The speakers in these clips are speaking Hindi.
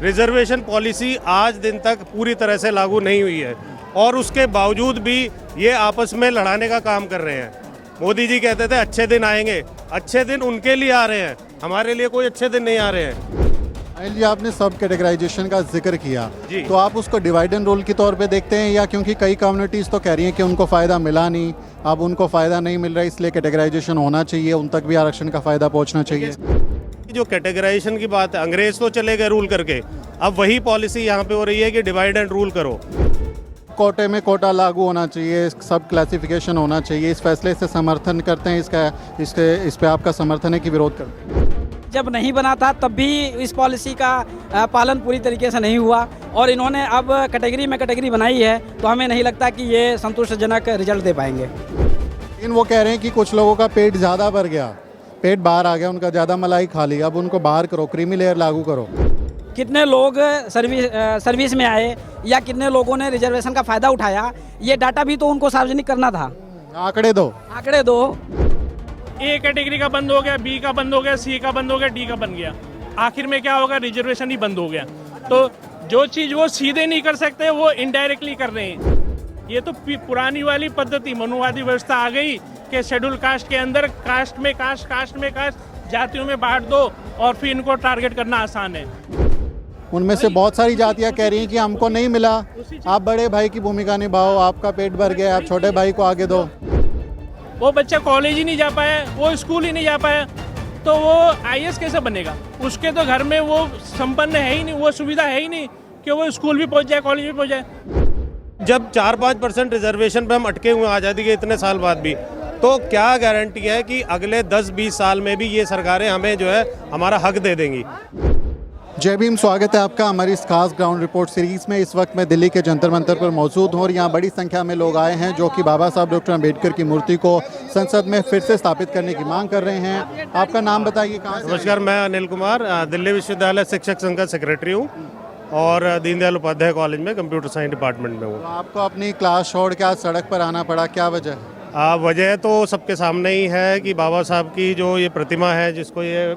रिजर्वेशन पॉलिसी आज दिन तक पूरी तरह से लागू नहीं हुई है और उसके बावजूद भी ये आपस में लड़ाने का काम कर रहे हैं। मोदी जी कहते थे अच्छे दिन आएंगे, अच्छे दिन उनके लिए आ रहे हैं, हमारे लिए कोई अच्छे दिन नहीं आ रहे हैं। अनिल जी, आपने सब कैटेगराइजेशन का जिक्र किया, जी। तो आप उसको डिवाइड एंड रूल के तौर पे देखते हैं, या क्योंकि कई कम्युनिटीज़ तो कह रही हैं कि उनको फ़ायदा मिला नहीं, अब उनको फ़ायदा नहीं मिल रहा है इसलिए कैटेगराइजेशन होना चाहिए, उन तक भी आरक्षण का फ़ायदा पहुंचना चाहिए? जो कैटेगराइजेशन की बात है, अंग्रेज तो चले गए रूल करके, अब वही पॉलिसी यहाँ पे हो रही है कि डिवाइड एंड रूल करो। कोटे में कोटा लागू होना चाहिए, सब क्लासिफिकेशन होना चाहिए, इस फैसले से समर्थन करते हैं, इस पे आपका समर्थन है कि विरोध करते हैं? जब नहीं बना था तब भी इस पॉलिसी का पालन पूरी तरीके से नहीं हुआ और इन्होंने अब कैटेगरी में कैटेगरी बनाई है, तो हमें नहीं लगता कि ये संतुष्टजनक रिजल्ट दे पाएंगे। लेकिन वो कह रहे हैं कि कुछ लोगों का पेट ज़्यादा भर गया, पेट बाहर आ गया, उनका ज़्यादा मलाई खा ली, अब उनको बाहर करो, क्रीमी लेयर लागू करो। कितने लोग सर्विस में आए या कितने लोगों ने रिजर्वेशन का फ़ायदा उठाया, ये डाटा भी तो उनको सार्वजनिक करना था। आंकड़े दो। ए कैटेगरी का बंद हो गया, बी का बंद हो गया, सी का बंद हो गया, डी का बन गया, आखिर में क्या होगा? रिजर्वेशन ही बंद हो गया। तो जो चीज़ वो सीधे नहीं कर सकते वो इनडायरेक्टली कर रहे हैं। ये तो पुरानी वाली पद्धति, मनुवादी व्यवस्था आ गई कि शेड्यूल कास्ट के अंदर कास्ट में कास्ट जातियों में बांट दो और फिर इनको टारगेट करना आसान है। उनमें से बहुत सारी जातियां कह रही हैं कि हमको नहीं मिला, आप बड़े भाई की भूमिका निभाओ, आपका पेट भर गया, आप छोटे भाई को आगे दो। वो बच्चा कॉलेज ही नहीं जा पाया, वो स्कूल ही नहीं जा पाया, तो वो आईएएस कैसे बनेगा? उसके तो घर में वो संपन्न है ही नहीं, वो सुविधा है ही नहीं कि वो स्कूल भी पहुंच जाए, कॉलेज भी पहुंच जाए। जब 4-5% रिजर्वेशन पे हम अटके हुए आज़ादी के इतने साल बाद भी, तो क्या गारंटी है कि अगले 10-20 साल में भी ये सरकारें हमें जो है हमारा हक दे देंगी? जय भीम, स्वागत है आपका हमारी इस खास ग्राउंड रिपोर्ट सीरीज़ में। इस वक्त मैं दिल्ली के जंतर मंतर पर मौजूद हूँ और यहाँ बड़ी संख्या में लोग आए हैं जो कि बाबा साहब डॉक्टर अम्बेडकर की मूर्ति को संसद में फिर से स्थापित करने की मांग कर रहे हैं। आपका नाम बताइए, कहाँ से? नमस्कार, मैं अनिल कुमार, दिल्ली विश्वविद्यालय शिक्षक संघ का सेक्रेटरी हूँ और दीनदयाल उपाध्याय कॉलेज में कंप्यूटर साइंस डिपार्टमेंट में हूँ। तो आपको अपनी क्लास छोड़ के आज सड़क पर आना पड़ा, क्या वजह है? वजह तो सबके सामने ही है कि बाबा साहब की जो ये प्रतिमा है, जिसको ये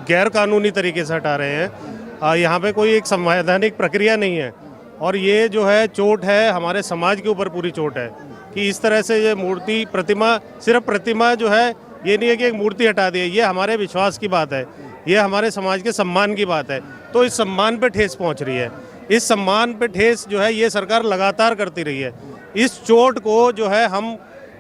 गैर कानूनी तरीके से हटा रहे हैं, यहाँ पे कोई एक संवैधानिक प्रक्रिया नहीं है और ये जो है चोट है हमारे समाज के ऊपर, पूरी चोट है कि इस तरह से ये मूर्ति प्रतिमा, सिर्फ प्रतिमा जो है, ये नहीं है कि एक मूर्ति हटा दी है, ये हमारे विश्वास की बात है, ये हमारे समाज के सम्मान की बात है। तो इस सम्मान पे ठेस पहुँच रही है, इस सम्मान पे ठेस जो है ये सरकार लगातार करती रही है। इस चोट को जो है हम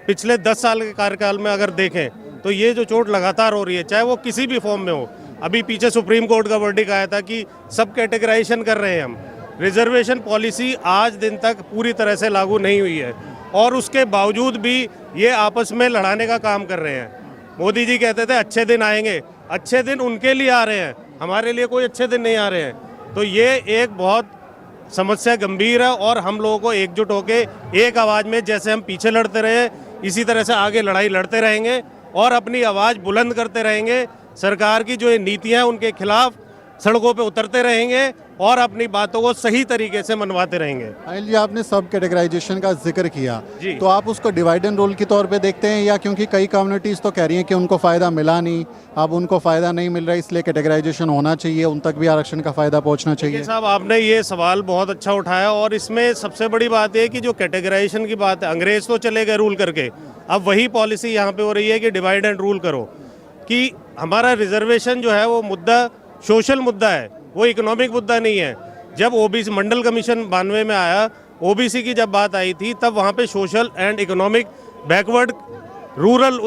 पिछले 10 साल के कार्यकाल में अगर देखें तो ये जो चोट लगातार हो रही है, चाहे वो किसी भी फॉर्म में हो। अभी पीछे सुप्रीम कोर्ट का वर्डिक्ट आया था कि सब कैटेगराइजेशन कर रहे हैं हम, रिजर्वेशन पॉलिसी आज दिन तक पूरी तरह से लागू नहीं हुई है और उसके बावजूद भी ये आपस में लड़ाने का काम कर रहे हैं। मोदी जी कहते थे अच्छे दिन आएंगे, अच्छे दिन उनके लिए आ रहे हैं, हमारे लिए कोई अच्छे दिन नहीं आ रहे हैं। तो ये एक बहुत समस्या गंभीर है और हम लोगों को एकजुट होकर एक आवाज़ में, जैसे हम पीछे लड़ते रहे, इसी तरह से आगे लड़ाई लड़ते रहेंगे और अपनी आवाज़ बुलंद करते रहेंगे। सरकार की जो ये नीतियां हैं उनके खिलाफ सड़कों पे उतरते रहेंगे और अपनी बातों को सही तरीके से मनवाते रहेंगे। अनिल जी, आपने सब कैटेगराइजेशन का जिक्र किया, जी। तो आप उसको डिवाइड एंड रूल के तौर पे देखते हैं, या क्योंकि कई कम्युनिटीज़ तो कह रही हैं कि उनको फ़ायदा मिला नहीं, अब उनको फ़ायदा नहीं मिल रहा है इसलिए कैटेगराइजेशन होना चाहिए, उन तक भी आरक्षण का फ़ायदा पहुंचना चाहिए? साहब, आपने ये सवाल बहुत अच्छा उठाया और इसमें सबसे बड़ी बात है कि जो कैटेगराइजेशन की बात है, अंग्रेज तो चले गए रूल करके, अब वही पॉलिसी यहाँ पे हो रही है कि डिवाइड एंड रूल करो, कि हमारा रिजर्वेशन जो है वो मुद्दा सोशल मुद्दा है, वो इकोनॉमिक मुद्दा नहीं है। जब ओबीसी मंडल कमीशन 92 में आया, ओबीसी की जब बात आई थी, तब वहाँ पे social and economic backward rural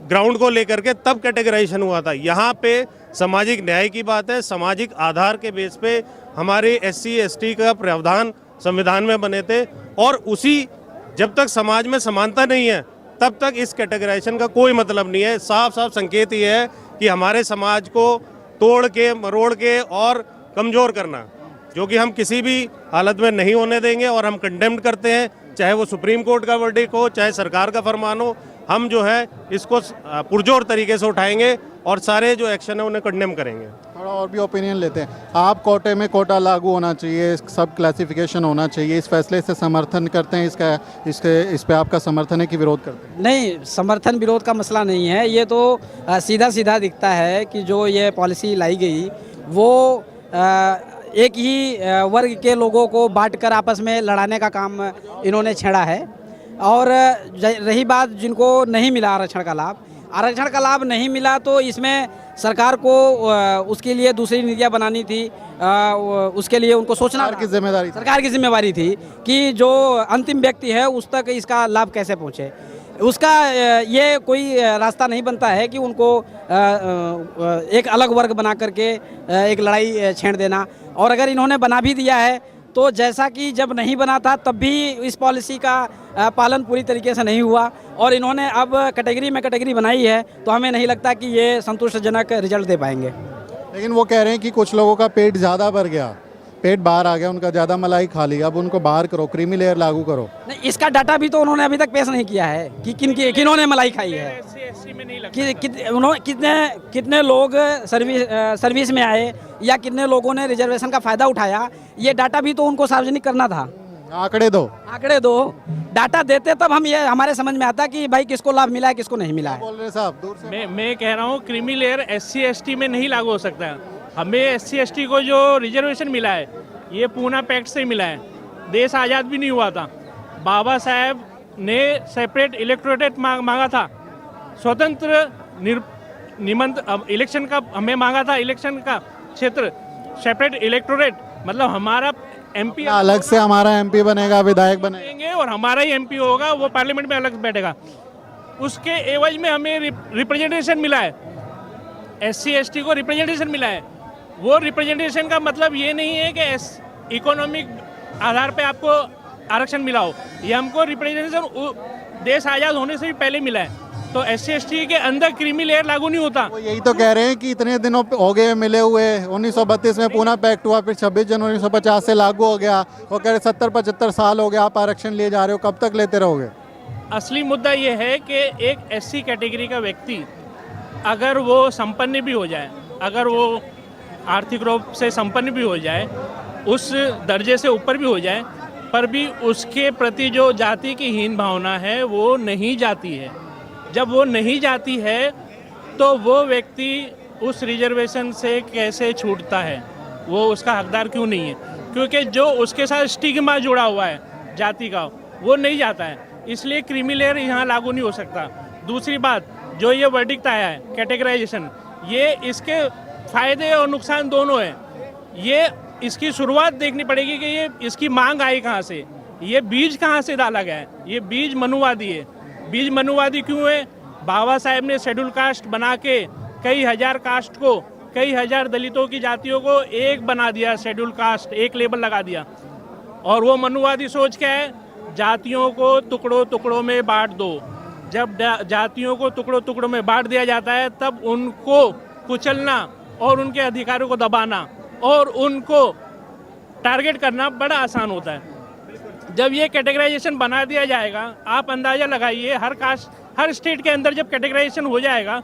ground को लेकर के तब कैटेगराइजेशन हुआ था। यहाँ पे सामाजिक न्याय की बात है, सामाजिक आधार के बेस पे हमारे SC ST का प्रावधान संविधान में बने थे और उसी, जब तक समाज में समानता नहीं है तब तक इस कैटेगराइजेशन का कोई मतलब नहीं है। साफ साफ संकेत ये है कि हमारे समाज को तोड़ के, मरोड़ के और कमज़ोर करना, जो कि हम किसी भी हालत में नहीं होने देंगे और हम कंडेम्ड करते हैं, चाहे वो सुप्रीम कोर्ट का वर्डिक्ट हो, चाहे सरकार का फरमान हो। हम जो है इसको पुरजोर तरीके से उठाएंगे और सारे जो एक्शन है उन्हें कंडेम करेंगे। थोड़ा और भी ओपिनियन लेते हैं। आप कोटे में कोटा लागू होना चाहिए, सब क्लासिफिकेशन होना चाहिए, इस फैसले से समर्थन करते हैं, इस पे आपका समर्थन है कि विरोध करते हैं? नहीं, समर्थन विरोध का मसला नहीं है, ये तो सीधा सीधा दिखता है कि जो ये पॉलिसी लाई गई वो एक ही वर्ग के लोगों को बांटकर आपस में लड़ाने का काम इन्होंने छेड़ा है। और रही बात जिनको नहीं मिला आरक्षण का लाभ नहीं मिला, तो इसमें सरकार को उसके लिए दूसरी नीतियाँ बनानी थी। उसके लिए उनको सोचना सरकार की जिम्मेवारी थी कि जो अंतिम व्यक्ति है उस तक इसका लाभ कैसे पहुँचे। उसका ये कोई रास्ता नहीं बनता है कि उनको एक अलग वर्ग बना करके एक लड़ाई छेड़ देना। और अगर इन्होंने बना भी दिया है तो जैसा कि जब नहीं बना था तब भी इस पॉलिसी का पालन पूरी तरीके से नहीं हुआ, और इन्होंने अब कैटेगरी बनाई है, तो हमें नहीं लगता कि ये संतुष्टजनक रिजल्ट दे पाएंगे। लेकिन वो कह रहे हैं कि कुछ लोगों का पेट ज़्यादा भर गया, पेट बाहर आ गया, उनका ज़्यादा मलाई खा ली, अब उनको बाहर करो, क्रीमी लेयर लागू करो। नहीं, इसका डाटा भी तो उन्होंने अभी तक पेश नहीं किया है कि किन्होंने मलाई खाई है, कितने लोग सर्विस में आए या कितने लोगों ने रिजर्वेशन का फायदा उठाया। ये डाटा भी तो उनको सार्वजनिक करना था। आंकड़े दो डाटा देते तब हम ये हमारे समझ में आता कि भाई किसको लाभ मिला है किसको नहीं मिला है। बोल रहे साहब दूर से। मैं कह रहा हूँ क्रीमी लेयर SC ST में नहीं लागू हो सकता है। हमें SC ST को जो रिजर्वेशन मिला है ये पूना पैक्ट से मिला है। देश आज़ाद भी नहीं हुआ था, बाबा साहेब ने सेपरेट इलेक्टोरेट मांगा था, स्वतंत्र इलेक्शन का हमें मांगा था, इलेक्शन का क्षेत्र सेपरेट इलेक्टोरेट, मतलब हमारा MP अलग से हमारा MP बनेगा, विधायक बनेंगे और हमारा ही MP होगा, वो पार्लियामेंट में अलग बैठेगा। उसके एवज में हमें रिप्रेजेंटेशन मिला है, SC ST को रिप्रेजेंटेशन मिला है। वो रिप्रेजेंटेशन का मतलब ये नहीं है कि इकोनॉमिक आधार पे आपको आरक्षण मिला हो, ये हमको रिप्रेजेंटेशन देश आज़ाद होने से भी पहले मिला है। तो SC ST के अंदर क्रीमी लेयर लागू नहीं होता। वो यही तो कह रहे हैं कि इतने दिनों हो गए मिले हुए, 1932 में पूना पैक्ट हुआ, फिर 26 जनवरी 1950 से लागू हो गया। वो कह रहे 70-75 साल हो गया आप आरक्षण लिए जा रहे हो, कब तक लेते रहोगे? असली मुद्दा ये है कि एक SC कैटेगरी का व्यक्ति अगर वो संपन्न भी हो जाए, अगर वो आर्थिक रूप से संपन्न भी हो जाए, उस दर्जे से ऊपर भी हो जाए, पर भी उसके प्रति जो जाति की हीन भावना है वो नहीं जाती है। जब वो नहीं जाती है तो वो व्यक्ति उस रिजर्वेशन से कैसे छूटता है, वो उसका हकदार क्यों नहीं है? क्योंकि जो उसके साथ स्टिग्मा जुड़ा हुआ है जाति का, वो नहीं जाता है, इसलिए क्रीमी लेयर यहाँ लागू नहीं हो सकता। दूसरी बात, जो ये वर्डिक्ट आया है कैटेगराइजेशन, ये इसके फायदे और नुकसान दोनों हैं। ये इसकी शुरुआत देखनी पड़ेगी कि ये इसकी मांग आई कहाँ से, ये बीज कहाँ से डाला गया है। ये बीज मनुवादी है। बीज मनुवादी क्यों है? बाबा साहेब ने शेड्यूल कास्ट बना के कई हजार कास्ट को, कई हजार दलितों की जातियों को एक बना दिया, शेड्यूल कास्ट एक लेबल लगा दिया। और वो मनुवादी सोच क्या है? जातियों को टुकड़ों टुकड़ों में बांट दो। जब जातियों को टुकड़ों टुकड़ों में बांट दिया जाता है तब उनको कुचलना और उनके अधिकारों को दबाना और उनको टारगेट करना बड़ा आसान होता है। जब ये कैटेगराइजेशन बना दिया जाएगा, आप अंदाज़ा लगाइए, हर कास्ट, हर स्टेट के अंदर जब कैटेगराइजेशन हो जाएगा,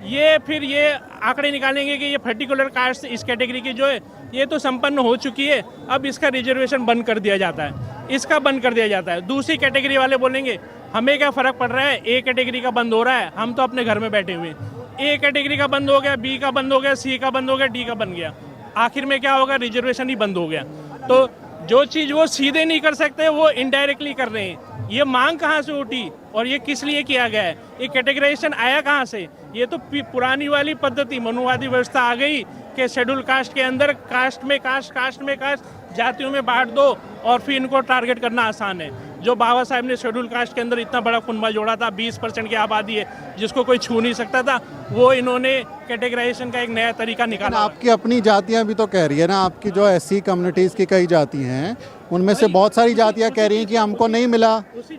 ये फिर ये आंकड़े निकालेंगे कि ये पर्टिकुलर कास्ट इस कैटेगरी की जो है ये तो संपन्न हो चुकी है, अब इसका रिजर्वेशन बंद कर दिया जाता है, इसका बंद कर दिया जाता है। दूसरी कैटेगरी वाले बोलेंगे हमें क्या फ़र्क पड़ रहा है, ए कैटेगरी का बंद हो रहा है, हम तो अपने घर में बैठे हुए हैं। ए कैटेगरी का बंद हो गया, बी का बंद हो गया, सी का बंद हो गया, डी का बन गया, आखिर में क्या होगा? रिजर्वेशन ही बंद हो गया। तो जो चीज़ वो सीधे नहीं कर सकते वो इनडायरेक्टली कर रहे हैं। ये मांग कहाँ से उठी और ये किस लिए किया गया है? ये कैटेगराइजेशन आया कहाँ से? ये तो पुरानी वाली पद्धति, मनुवादी व्यवस्था आ गई कि शेड्यूल कास्ट के अंदर कास्ट में कास्ट जातियों में बांट दो और फिर इनको टारगेट करना आसान है। जो बाबा साहब ने शेड्यूल कास्ट के अंदर इतना बड़ा कुनबा जोड़ा था, 20% की आबादी है जिसको कोई छू नहीं सकता था, वो इन्होंने कैटेगराइजेशन का एक नया तरीका निकाला। आपकी अपनी जातियां भी तो कह रही है ना, आपकी जो SC कम्युनिटीज़ की कई जाति हैं उनमें से बहुत सारी जातियां कह रही हैं कि हमको नहीं मिला,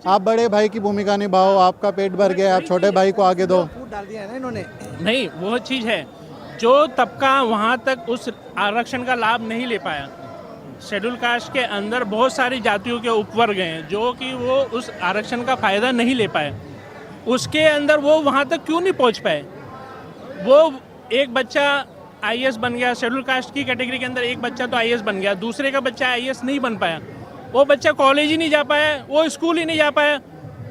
आप बड़े भाई की भूमिका निभाओ, आपका पेट भर गया, आप छोटे भाई को आगे दो। डाल दिया है ना इन्होंने। नहीं, वो चीज़ है, जो तबका वहाँ तक उस आरक्षण का लाभ नहीं ले पाया। शेड्यूल कास्ट के अंदर बहुत सारी जातियों के उपवर्ग हैं जो कि वो उस आरक्षण का फ़ायदा नहीं ले पाए। उसके अंदर वो वहाँ तक क्यों नहीं पहुँच पाए? वो एक बच्चा IAS बन गया, शेड्यूल कास्ट की कैटेगरी के अंदर एक बच्चा तो IAS बन गया, दूसरे का बच्चा IAS नहीं बन पाया, वो बच्चा कॉलेज ही नहीं जा पाया, वो स्कूल ही नहीं जा पाया,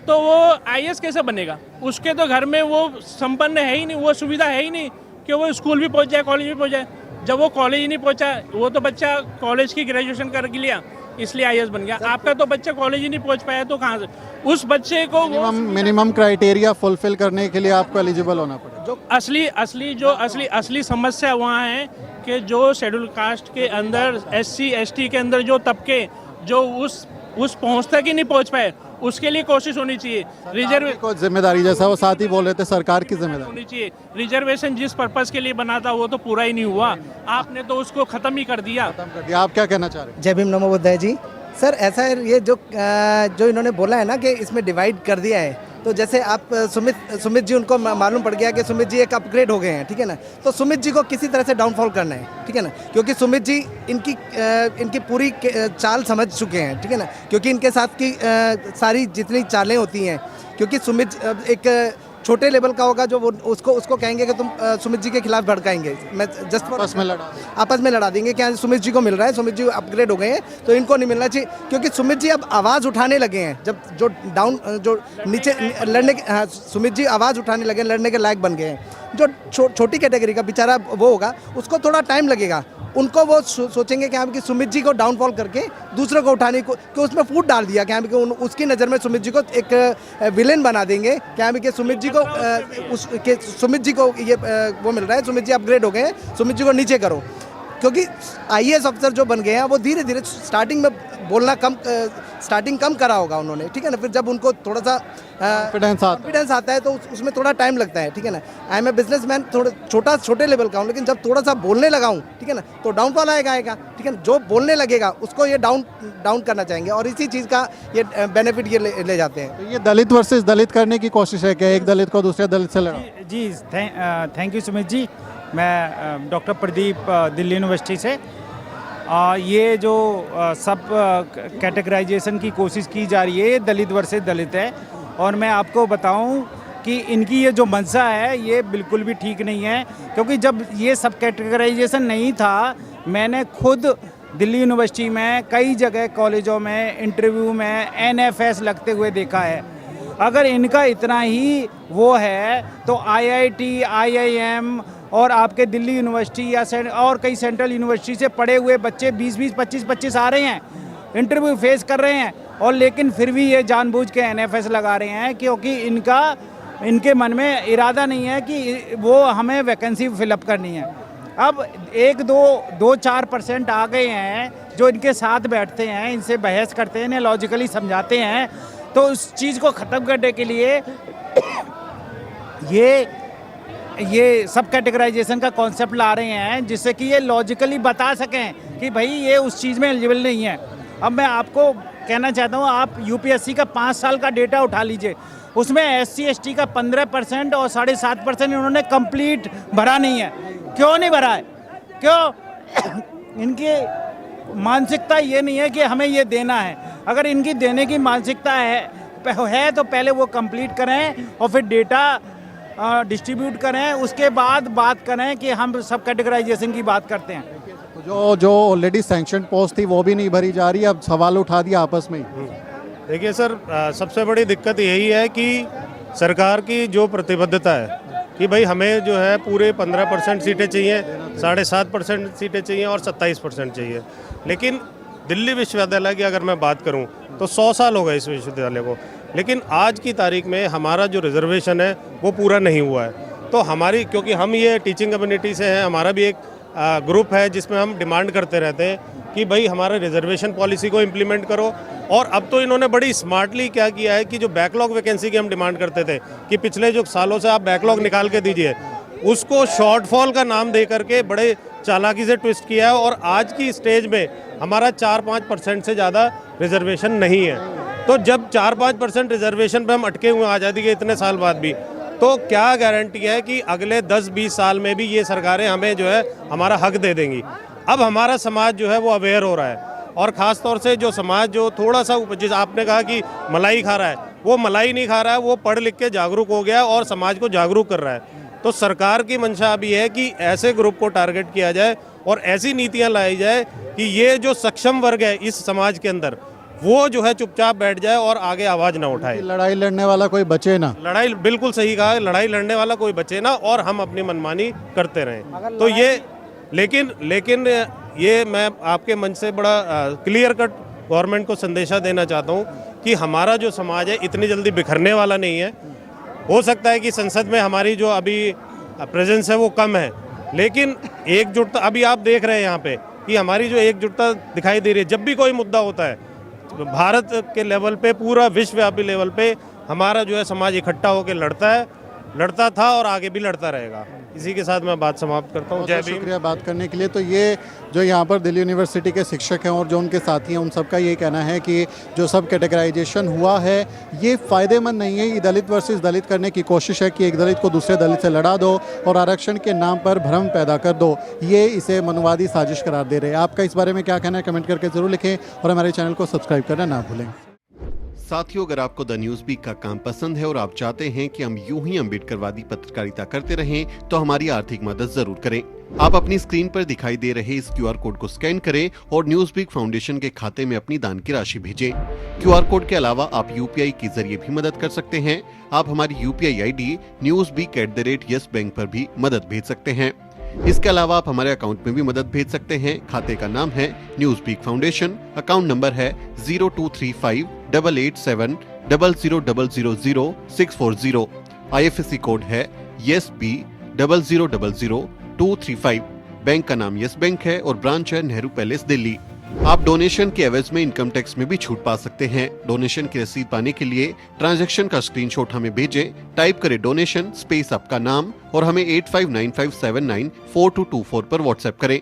तो वो IAS कैसे बनेगा? उसके तो घर में वो संपन्न है ही नहीं, वो सुविधा है ही नहीं कि वो स्कूल भी पहुँच जाए, कॉलेज भी पहुँच जाए। जब वो कॉलेज ही नहीं पहुंचा, वो तो बच्चा कॉलेज की ग्रेजुएशन कर लिया इसलिए आईएएस बन गया। आपका तो बच्चा कॉलेज ही नहीं पहुंच पाया तो कहाँ से उस बच्चे को वो मिनिमम क्राइटेरिया फुलफिल करने के लिए आपको एलिजिबल होना पड़ेगा। जो असली समस्या वहाँ है कि जो शेड्यूल कास्ट के अंदर SC ST के अंदर जो तबके जो उस पहुँच तक ही नहीं पहुँच पाए, उसके लिए कोशिश होनी चाहिए। रिजर्व को जिम्मेदारी, जैसा वो साथ ही बोल रहे थे, सरकार की जिम्मेदारी होनी चाहिए। रिजर्वेशन जिस पर्पस के लिए बना था वो तो पूरा ही नहीं हुआ, आपने तो उसको खत्म ही कर दिया। कर दिया। आप क्या कहना चाह रहे हैं? जय भीम नमो बुद्धाय जी। सर ऐसा है, ये जो इन्होंने बोला है ना कि इसमें डिवाइड कर दिया है, तो जैसे आप सुमित जी, उनको मालूम पड़ गया कि सुमित जी एक अपग्रेड हो गए हैं, ठीक है ना, तो सुमित जी को किसी तरह से डाउनफॉल करना है, ठीक है ना, क्योंकि सुमित जी इनकी पूरी चाल समझ चुके हैं, ठीक है ना, क्योंकि इनके साथ की सारी जितनी चालें होती हैं, क्योंकि सुमित एक छोटे लेवल का होगा जो वो उसको कहेंगे कि तुम सुमित जी के खिलाफ भड़काएंगे, मैं जस्ट आपस में लड़ा देंगे कि सुमित जी को मिल रहा है, सुमित जी अपग्रेड हो गए हैं तो इनको नहीं मिलना चाहिए, क्योंकि सुमित जी अब आवाज़ उठाने लगे हैं। जब जो नीचे लड़ने के, हाँ, सुमित जी आवाज़ उठाने लगे, लड़ने के लायक बन गए हैं। जो छोटी कैटेगरी का बेचारा वो होगा, उसको थोड़ा टाइम लगेगा, उनको वो सोचेंगे कि कि सुमित जी को डाउनफॉल करके दूसरों को उठाने को, कि उसमें फूट डाल दिया कि उसकी नज़र में सुमित जी को एक विलेन बना देंगे, कि सुमित जी को सुमित जी को ये वो मिल रहा है, सुमित जी अपग्रेड हो गए हैं, सुमित जी को नीचे करो। क्योंकि आईएएस अफसर जो बन गए हैं वो धीरे धीरे स्टार्टिंग में बोलना स्टार्टिंग कम करा होगा उन्होंने, ठीक है ना, फिर जब उनको थोड़ा सा कॉन्फिडेंस आता है तो उसमें थोड़ा टाइम लगता है, ठीक है ना। आई एम ए बिजनेसमैन, छोटे लेवल का हूँ, लेकिन जब थोड़ा सा बोलने लगा हूँ, ठीक है ना, तो डाउनफॉल आएगा, ठीक है ना। जो बोलने लगेगा उसको ये डाउन करना चाहेंगे, और इसी चीज़ का ये बेनिफिट ये ले जाते हैं। तो ये दलित वर्सेस दलित करने की कोशिश है क्या, एक दलित को दूसरे दलित से लड़ा? जी थैंक यू सुमित जी। मैं डॉक्टर प्रदीप दिल्ली यूनिवर्सिटी से। ये जो सब कैटेगराइजेशन की कोशिश की जा रही है, ये दलित वर्सेस दलित है, और मैं आपको बताऊं कि इनकी ये जो मंशा है ये बिल्कुल भी ठीक नहीं है, क्योंकि जब ये सब कैटेगराइजेशन नहीं था, मैंने खुद दिल्ली यूनिवर्सिटी में कई जगह कॉलेजों में इंटरव्यू में NFS लगते हुए देखा है। अगर इनका इतना ही वो है तो IIT, IIM और आपके दिल्ली यूनिवर्सिटी या और कई सेंट्रल यूनिवर्सिटी से पढ़े हुए बच्चे 20-20, 25-25 आ रहे हैं, इंटरव्यू फेस कर रहे हैं, और लेकिन फिर भी ये जानबूझ के NFS लगा रहे हैं, क्योंकि इनके मन में इरादा नहीं है कि वो हमें वैकेंसी फिलअप करनी है। अब 1-2-4% आ गए हैं जो इनके साथ बैठते हैं, इनसे बहस करते हैं, इन्हें लॉजिकली समझाते हैं, तो उस चीज़ को ख़त्म करने के लिए ये सब कैटेगराइजेशन का कॉन्सेप्ट ला रहे हैं, जिससे कि ये लॉजिकली बता सकें कि भाई ये उस चीज़ में एलिजिबल नहीं है। अब मैं आपको कहना चाहता हूँ, आप UPSC का 5 साल का डेटा उठा लीजिए, उसमें SC ST का 15% और 7.5% इन्होंने कंप्लीट भरा नहीं है। क्यों नहीं भरा है? क्यों? इनकी मानसिकता ये नहीं है कि हमें ये देना है। अगर इनकी देने की मानसिकता है तो पहले वो कंप्लीट करें और फिर डेटा डिस्ट्रीब्यूट करें, उसके बाद बात करें कि हम सब कैटेगराइजेशन की बात करते हैं। जो ऑलरेडी सैंक्शन पोस्ट थी वो भी नहीं भरी जा रही, अब सवाल उठा दिया आपस में ही। देखिए सर, सबसे बड़ी दिक्कत यही है कि सरकार की जो प्रतिबद्धता है कि भाई हमें जो है पूरे 15% सीटें चाहिए, 7.5% सीटें चाहिए और 27% चाहिए, लेकिन दिल्ली विश्वविद्यालय की अगर मैं बात करूं तो 100 साल हो गए इस विश्वविद्यालय को, लेकिन आज की तारीख में हमारा जो रिजर्वेशन है वो पूरा नहीं हुआ है। तो हमारी, क्योंकि हम ये टीचिंग कम्युनिटी से हैं, हमारा भी एक ग्रुप है जिसमें हम डिमांड करते रहते हैं कि भाई हमारे रिजर्वेशन पॉलिसी को इम्प्लीमेंट करो। और अब तो इन्होंने बड़ी स्मार्टली क्या किया है कि जो बैकलॉग वैकेंसी की हम डिमांड करते थे कि पिछले जो सालों से आप बैकलॉग निकाल के दीजिए, उसको शॉर्टफॉल का नाम दे करके बड़े चालाकी से ट्विस्ट किया है, और आज की स्टेज में हमारा 4-5% से ज़्यादा रिजर्वेशन नहीं है। तो जब 4-5% रिजर्वेशन पे हम अटके हुए आज़ादी के इतने साल बाद भी, तो क्या गारंटी है कि अगले 10-20 साल में भी ये सरकारें हमें जो है हमारा हक दे देंगी। अब हमारा समाज जो है वो अवेयर हो रहा है, और ख़ास तौर से जो समाज जो थोड़ा सा, जिस आपने कहा कि मलाई खा रहा है, वो मलाई नहीं खा रहा है, वो पढ़ लिख के जागरूक हो गया और समाज को जागरूक कर रहा है। तो सरकार की मंशा अभी है कि ऐसे ग्रुप को टारगेट किया जाए और ऐसी नीतियां लाई जाए कि ये जो सक्षम वर्ग है इस समाज के अंदर, वो जो है चुपचाप बैठ जाए और आगे आवाज़ ना उठाए। लड़ाई लड़ने वाला कोई बचे ना। लड़ाई, बिल्कुल सही कहा, लड़ाई लड़ने वाला कोई बचे ना, और हम अपनी मनमानी करते रहें। तो ये लेकिन ये मैं आपके मंच से बड़ा क्लियर कट गवर्नमेंट को संदेशा देना चाहता हूँ कि हमारा जो समाज है इतनी जल्दी बिखरने वाला नहीं है। हो सकता है कि संसद में हमारी जो अभी प्रेजेंस है वो कम है, लेकिन एकजुटता अभी आप देख रहे हैं यहाँ पे कि हमारी जो एकजुटता दिखाई दे रही है। जब भी कोई मुद्दा होता है भारत के लेवल पे, पूरा विश्वव्यापी लेवल पे हमारा जो है समाज इकट्ठा होकर लड़ता था और आगे भी लड़ता रहेगा। इसी के साथ मैं बात समाप्त करता हूँ। जय बहुत भीम। शुक्रिया बात करने के लिए। तो ये जो यहाँ पर दिल्ली यूनिवर्सिटी के शिक्षक हैं और जो उनके साथी हैं, उन सबका ये कहना है कि जो सब कैटेगराइजेशन हुआ है ये फ़ायदेमंद नहीं है। ये दलित वर्सेस दलित करने की कोशिश है कि एक दलित को दूसरे दलित से लड़ा दो और आरक्षण के नाम पर भ्रम पैदा कर दो। ये इसे मनुवादी साजिश करार दे रहे हैं। आपका इस बारे में क्या कहना है, कमेंट करके ज़रूर लिखें और हमारे चैनल को सब्सक्राइब करना ना भूलें। साथियों, अगर आपको द न्यूज़ वीक का काम पसंद है और आप चाहते हैं कि हम यूं ही अम्बेडकरवादी पत्रकारिता करते रहें, तो हमारी आर्थिक मदद जरूर करें। आप अपनी स्क्रीन पर दिखाई दे रहे इस QR कोड को स्कैन करें और न्यूज़ वीक फाउंडेशन के खाते में अपनी दान की राशि भेजें। QR कोड के अलावा आप UPI के जरिए भी मदद कर सकते हैं। आप हमारी UPI ID newsweek@YesBank पर भी मदद भेज सकते हैं। इसके अलावा आप हमारे अकाउंट में भी मदद भेज सकते हैं। खाते का नाम है News Week Foundation, account number है 02358800000640। IFSC कोड है YesB000235। बैंक का नाम यस बैंक है और ब्रांच है नेहरू पैलेस दिल्ली। आप डोनेशन के एवज में इनकम टैक्स में भी छूट पा सकते हैं। डोनेशन की रसीद पाने के लिए ट्रांजैक्शन का स्क्रीनशॉट हमें भेजें। टाइप करें डोनेशन स्पेस आपका नाम और हमें 8595794224 पर व्हाट्सएप करें।